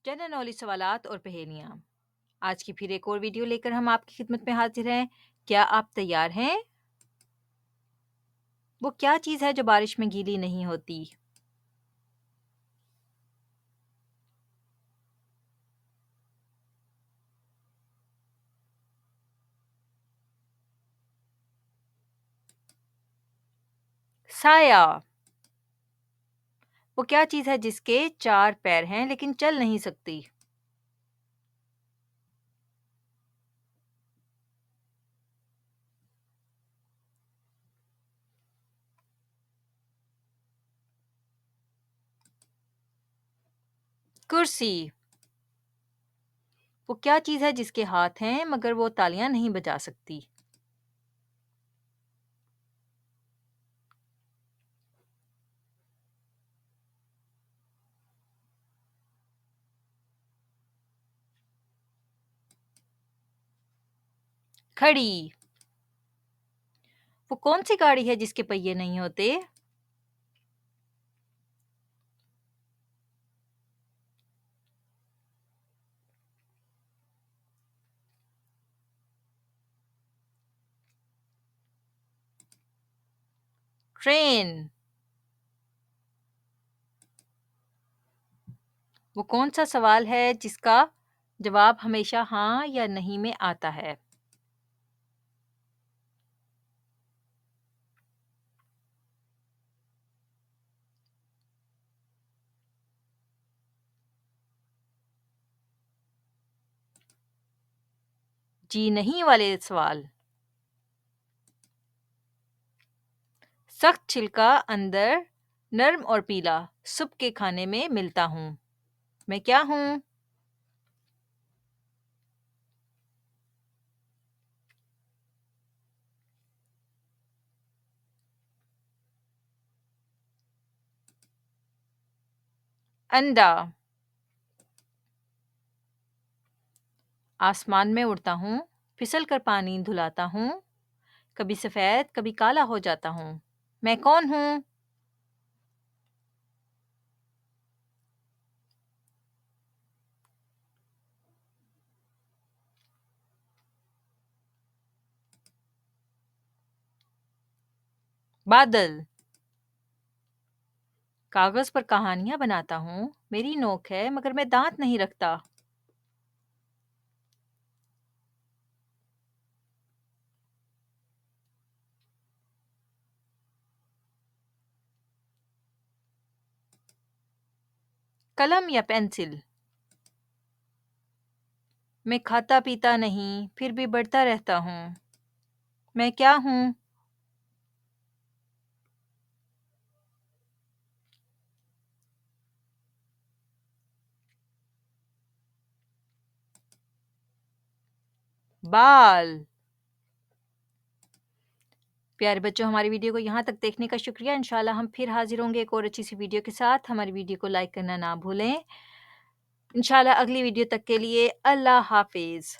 General knowledge सवालात और पहेलियाँ। आज की फिर एक और वीडियो लेकर हम आपकी खिदमत में हाजिर हैं। क्या आप तैयार हैं? वो क्या चीज़ है जो बारिश में गीली नहीं होती? साया। वो क्या चीज़ है जिसके 4 पैर हैं लेकिन चल नहीं सकती? कुर्सी। वो क्या चीज़ है जिसके हाथ हैं मगर वो तालियाँ नहीं बजा सकती? घड़ी। वो कौन-सी गाड़ी है जिसके पहिए नहीं होते? ट्रेन। वो कौन-सा सवाल है जिसका जवाब हमेशा हाँ या नहीं में आता है? जी नहीं वाले सवाल। सख्त छिलका अंदर नर्म और पीला, सुबह के खाने में मिलता हूँ। मैं क्या हूँ? अंडा। आसमान में उड़ता हूँ, फिसल कर पानी धुलाता हूँ, कभी सफेद कभी काला हो जाता हूँ। मैं कौन हूँ? बादल। कागज पर कहानियां बनाता हूँ, मेरी नोक है मगर मैं दांत नहीं रखता। कलम या पेंसिल। मैं खाता पीता नहीं, फिर भी बढ़ता रहता हूँ। मैं क्या हूँ? बाल। प्यारे बच्चों, हमारी वीडियो को यहाँ तक देखने का शुक्रिया। इंशाल्लाह हम फिर हाजिर होंगे एक और अच्छी सी वीडियो के साथ। हमारी वीडियो को लाइक करना ना भूलें। इंशाल्लाह अगली वीडियो तक के लिए अल्लाह हाफ़िज़।